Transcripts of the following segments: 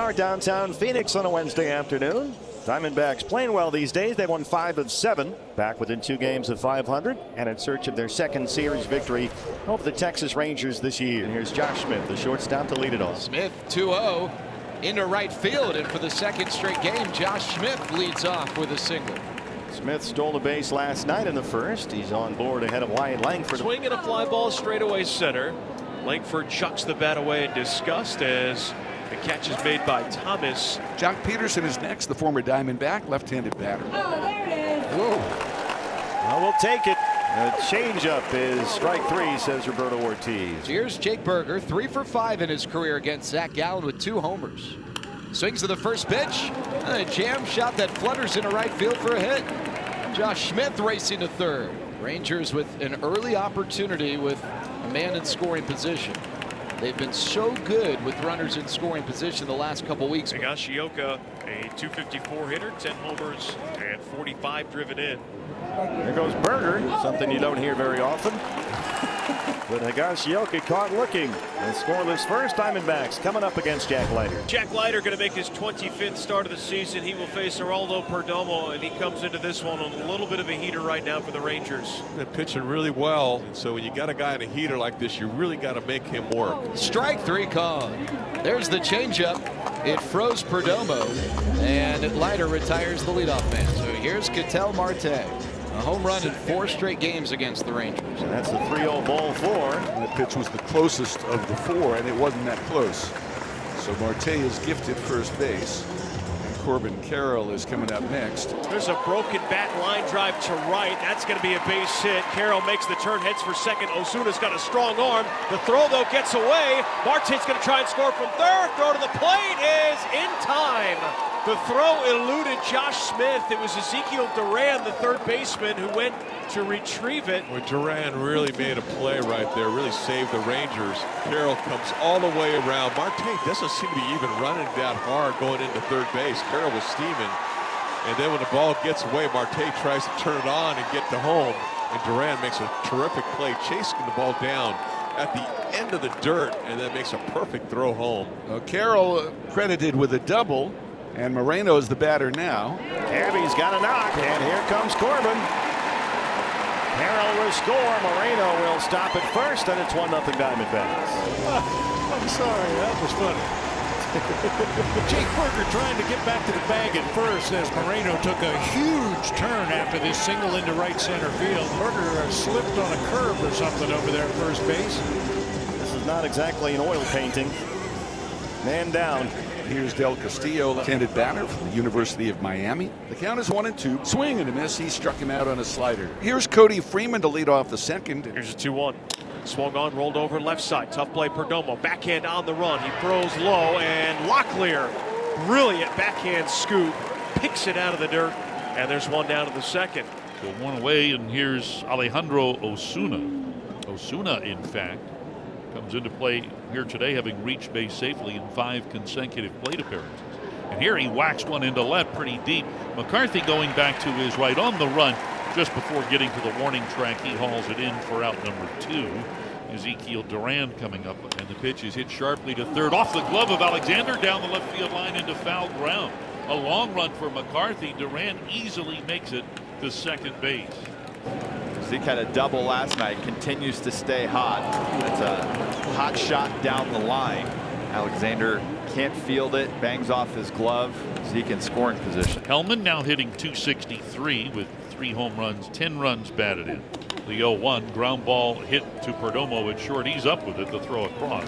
are downtown Phoenix on a Wednesday afternoon. Diamondbacks playing well these days. They won 5 of 7, back within 2 games of 500, and in search of their second series victory over the Texas Rangers this year. And here's Josh Smith, the shortstop, to lead it off. Smith 2-0 into right field, and for the second straight game, Josh Smith leads off with a single. Smith stole a base last night in the first. He's on board ahead of Wyatt Langford. Swing and a fly ball straightaway center. Langford chucks the bat away in disgust as the catch is made by Thomas. Jock Peterson is next, the former Diamondback, left-handed batter. Oh, there it is. Whoa. Well, we'll take it. A changeup is strike 3, says Roberto Ortiz. Here's Jake Berger, 3 for 5 in his career against Zach Gallen with 2 homers. Swings to the first pitch. A jam shot that flutters into right field for a hit. Josh Smith racing to third. Rangers with an early opportunity with a man in scoring position. They've been so good with runners in scoring position the last couple weeks. Higashioka, a .254 hitter, 10 homers and 45 driven in. There goes Berger, something you don't hear very often. But Higashioka caught looking. And scoreless first. Diamondbacks coming up against Jack Leiter. Jack Leiter going to make his 25th start of the season. He will face Geraldo Perdomo, and he comes into this one on a little bit of a heater right now for the Rangers. They're pitching really well, and so when you got a guy in a heater like this, you really got to make him work. Strike 3 called. There's the changeup. It froze Perdomo, and Leiter retires the leadoff man. So here's Ketel Marte. A home run in 4 straight games against the Rangers. And that's the 3-0 ball 4. And the pitch was the closest of the 4, and it wasn't that close. So Marte is gifted first base. And Corbin Carroll is coming up next. There's a broken bat line drive to right. That's going to be a base hit. Carroll makes the turn, heads for second. Osuna's got a strong arm. The throw, though, gets away. Marte's going to try and score from third. Throw to the plate is in time. The throw eluded Josh Smith. It was Ezekiel Duran, the third baseman, who went to retrieve it. Well, Duran really made a play right there, really saved the Rangers. Carroll comes all the way around. Marte doesn't seem to be even running that hard going into third base. Carroll was steaming. And then when the ball gets away, Marte tries to turn it on and get to home. And Duran makes a terrific play, chasing the ball down at the end of the dirt, and then makes a perfect throw home. Well, Carroll credited with a double. And Moreno is the batter now. Cabby's got a knock, and here comes Corbin. Carroll will score. Moreno will stop at first, and it's 1-0 Diamondbacks. I'm sorry, that was funny. Jake Berger trying to get back to the bag at first as Moreno took a huge turn after this single into right center field. Berger slipped on a curb or something over there at first base. This is not exactly an oil painting. Man down. Here's Del Castillo, left-handed batter from the University of Miami. The count is 1-2. Swing and a miss. He struck him out on a slider. Here's Cody Freeman to lead off the second. Here's a 2-1. Swung on, rolled over left side. Tough play, Perdomo. Backhand on the run. He throws low, and Locklear, brilliant backhand scoop, picks it out of the dirt, and there's one down to the second. So 1 away, and here's Alejandro Osuna. Osuna, in fact, comes into play here today, having reached base safely in 5 consecutive plate appearances. And here he whacks one into left pretty deep. McCarthy going back to his right on the run. Just before getting to the warning track, he hauls it in for out number 2. Ezekiel Duran coming up, and the pitch is hit sharply to third off the glove of Alexander down the left field line into foul ground. A long run for McCarthy. Duran easily makes it to second base. Zeke had a double last night, continues to stay hot. That's a hot shot down the line. Alexander can't field it, bangs off his glove. Zeke in scoring position. Hellman now hitting .263 with 3 home runs, 10 runs batted in. The 0-1 ground ball hit to Perdomo at short. He's up with it. The throw across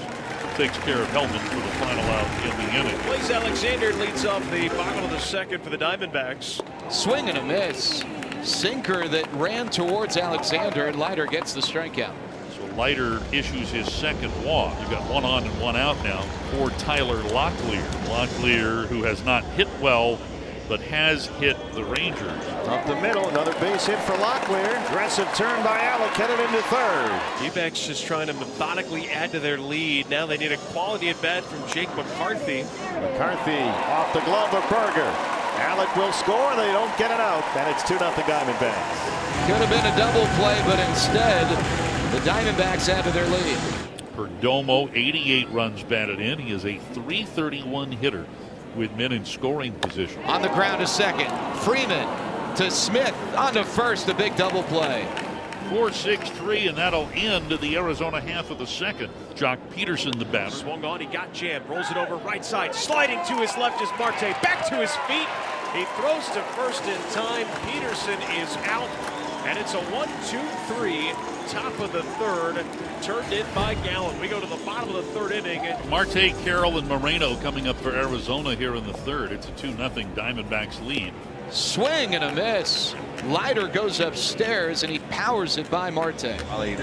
takes care of Hellman for the final out in the inning. Blaze Alexander leads off the bottom of the second for the Diamondbacks. Swing and a miss. Sinker that ran towards Alexander, and Leiter gets the strikeout. So Leiter issues his second walk. You've got 1 on and 1 out now for Tyler Locklear. Locklear, who has not hit well, but has hit the Rangers. Up the middle, another base hit for Locklear. Aggressive turn by Alec, headed into third. D-backs just trying to methodically add to their lead. Now they need a quality at bat from Jake McCarthy. McCarthy off the glove of Berger. Alec will score. They don't get it out, and it's 2-0 Diamondbacks. Could have been a double play, but instead the Diamondbacks add to their lead. Perdomo, 88 runs batted in. He is a .331 hitter. with men in scoring position. On the ground to second. Freeman to Smith on to first. A big double play. 4-6-3, and that'll end the Arizona half of the second. Jock Peterson, the batter. Swung on, he got jammed, rolls it over right side, sliding to his left is Marte, back to his feet. He throws to first in time. Peterson is out, and it's a 1-2-3, top of the third, turned in by Gallen. We go to the bottom of the third inning. Marte, Carroll, and Moreno coming up for Arizona here in the third. It's a 2-0 Diamondbacks lead. Swing and a miss. Leiter goes upstairs and he powers it by Marte. Well, he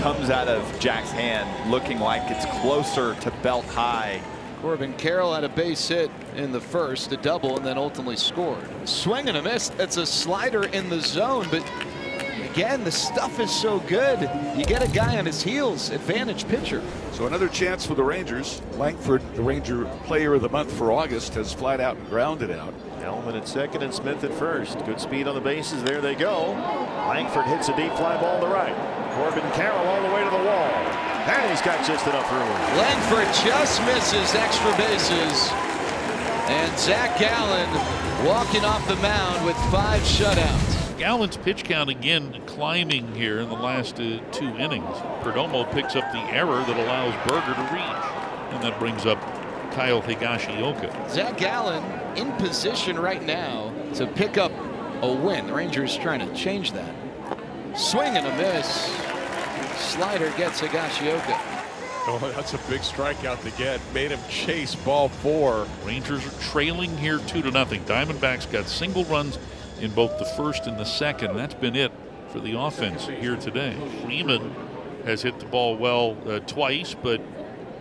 comes out of Jack's hand looking like it's closer to belt high. Corbin Carroll had a base hit in the first, a double, and then ultimately scored. Swing and a miss. It's a slider in the zone, but again, the stuff is so good. You get a guy on his heels, advantage pitcher. So another chance for the Rangers. Langford, the Ranger Player of the Month for August, has flat out and grounded out. Hellman at second and Smith at first. Good speed on the bases. There they go. Langford hits a deep fly ball to right. Corbin Carroll all the way to the wall. And he's got just enough room. Langford just misses extra bases. And Zach Gallen walking off the mound with 5 shutouts. Gallen's pitch count again climbing here in the last 2 innings. Perdomo picks up the error that allows Berger to reach. And that brings up Kyle Higashioka. Zach Gallen in position right now to pick up a win. The Rangers trying to change that. Swing and a miss. Slider gets Higashioka. Oh, that's a big strikeout to get. Made him chase ball 4. Rangers are trailing here 2-0. Diamondbacks got single runs in both the first and the second. That's been it for the offense here today. Freeman has hit the ball well twice, but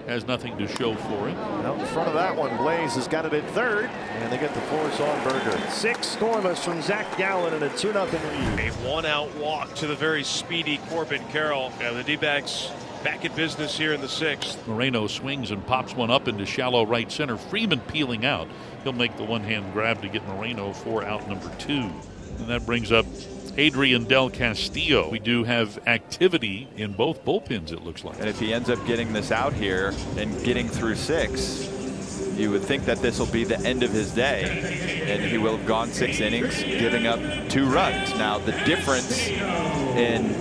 has nothing to show for it. Out in front of that one, Blaze has got it at third, and they get the force on Berger. 6 scoreless from Zach Gallen and a 2-0 lead. A 1-out walk to the very speedy Corbin Carroll. And the D-backs back in business here in the 6th. Moreno swings and pops one up into shallow right center. Freeman peeling out. He'll make the one-hand grab to get Moreno for out number 2. And that brings up Adrian Del Castillo. We do have activity in both bullpens, it looks like. And if he ends up getting this out here and getting through 6, you would think that this will be the end of his day. And he will have gone 6 innings, giving up 2 runs. Now, the difference in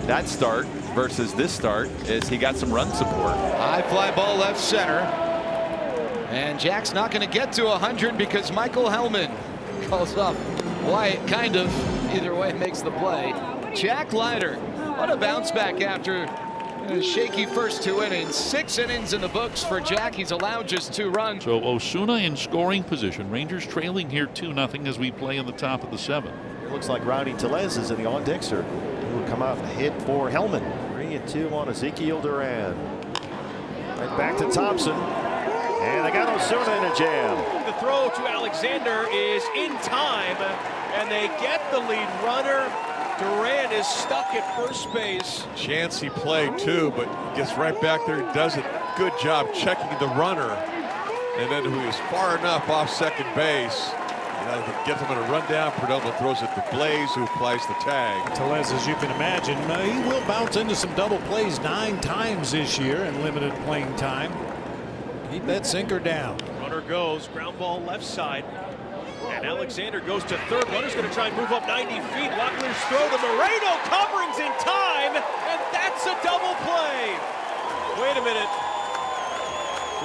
that start versus this start is he got some run support. High fly ball left center. And Jack's not going to get to 100 because Michael Hellman calls up Wyatt, kind of. Either way, makes the play. Jack Leiter, what a bounce back after a shaky first 2 innings. 6 innings in the books for Jack. He's allowed just 2 runs. So Osuna in scoring position. Rangers trailing here 2-0 as we play in the top of the 7th. It looks like Rowdy Tellez is in the on-deck circle. Who will come out and hit for Hellman. 3-2 on Ezekiel Duran. Right back to Thompson. And they got Osuna in a jam. The throw to Alexander is in time, and they get the lead runner. Duran is stuck at first base. Chancy play too, but gets right back there. Does a good job checking the runner, and then who is far enough off second base. To get him in a rundown. Perdomo throws it to Blaze, who applies the tag. Tellez, as you can imagine, he will bounce into some double plays 9 times this year in limited playing time. Keep that sinker down. Runner goes, ground ball left side. And Alexander goes to third. Runner's going to try and move up 90 feet. Locklear's throw to Moreno. Coverings in time. And that's a double play. Wait a minute.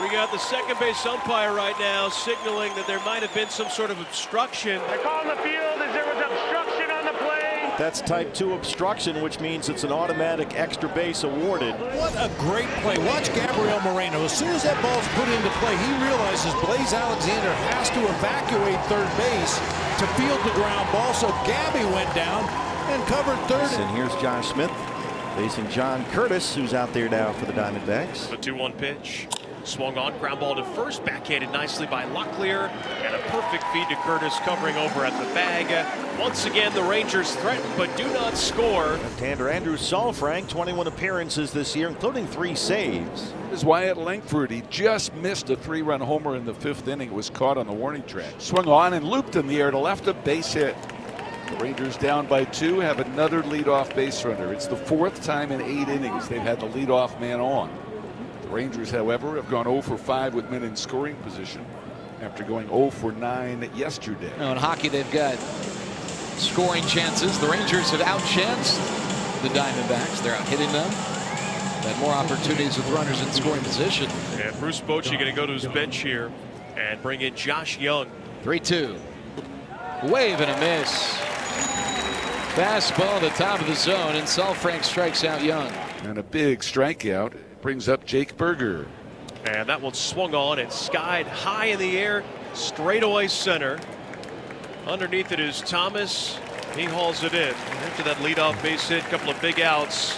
We got the second base umpire right now signaling that there might have been some sort of obstruction. They're calling the field as there was obstruction on the play. That's type 2 obstruction, which means it's an automatic extra base awarded. What a great play. Watch Gabriel Moreno. As soon as that ball's put into play, he realizes Blaze Alexander has to evacuate third base to field the ground ball. So Gabby went down and covered third. And here's Josh Smith facing John Curtis, who's out there now for the Diamondbacks. The 2-1 pitch. Swung on, ground ball to first, backhanded nicely by Locklear, and a perfect feed to Curtis covering over at the bag. Once again, the Rangers threaten but do not score. Left-hander Andrew Saalfrank, 21 appearances this year, including 3 saves. Is Wyatt Langford. He just missed a 3-run homer in the 5th inning. It was caught on the warning track. Swung on and looped in the air to left, a base hit. The Rangers down by 2, have another leadoff base runner. It's the 4th time in 8 innings they've had the leadoff man on. The Rangers, however, have gone 0 for 5 with men in scoring position. after going 0 for 9 yesterday. Now in hockey, they've got scoring chances. The Rangers have outchanced the Diamondbacks. They're out hitting them. Had more opportunities with runners in scoring position. And Bruce Bochy going to go to his bench here and bring in Josh Young. 3-2. Wave and a miss. Fastball at the top of the zone, and Saalfrank strikes out Young. And a big strikeout brings up Jake Berger. And that one swung on and skied high in the air, straightaway center. Underneath it is Thomas. He hauls it in. After that leadoff base hit, a couple of big outs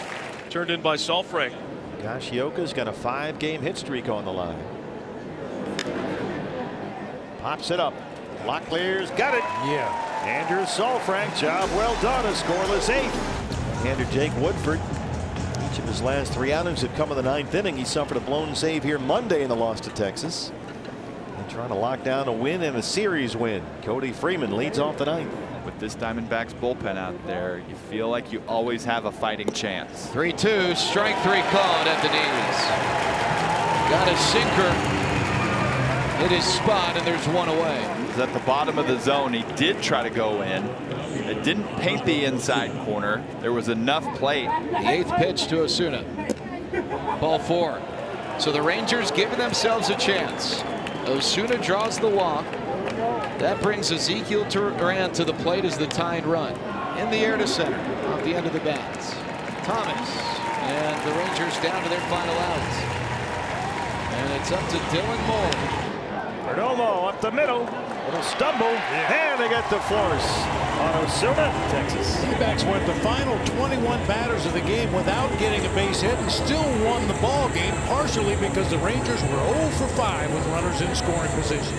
turned in by Saalfrank. Yoka's got a 5-game hit streak on the line. Pops it up. Locklear's got it. Yeah. Andrew Saalfrank, job well done. A scoreless 8th. Hander Jake Woodford. Each of his last 3 outings have come in the 9th inning. He suffered a blown save here Monday in the loss to Texas. And trying to lock down a win and a series win. Cody Freeman leads off the 9th. With this Diamondbacks bullpen out there, you feel like you always have a fighting chance. 3-2, strike 3 called at the knees. Got a sinker. Hit his spot, and there's one away. He's at the bottom of the zone. He did try to go in. It didn't paint the inside corner. There was enough plate. The 8th pitch to Osuna. Ball 4. So the Rangers giving themselves a chance. Osuna draws the walk. That brings Ezekiel Duran to the plate as the tying run. In the air to center off the end of the bats. Thomas. And the Rangers down to their final out. And it's up to Dylan Moore. Perdomo up the middle. Little stumble. And they get the force on Osuna, Texas. D-backs went the final 21 batters of the game without getting a base hit and still won the ball game, partially because the Rangers were 0 for 5 with runners in scoring position.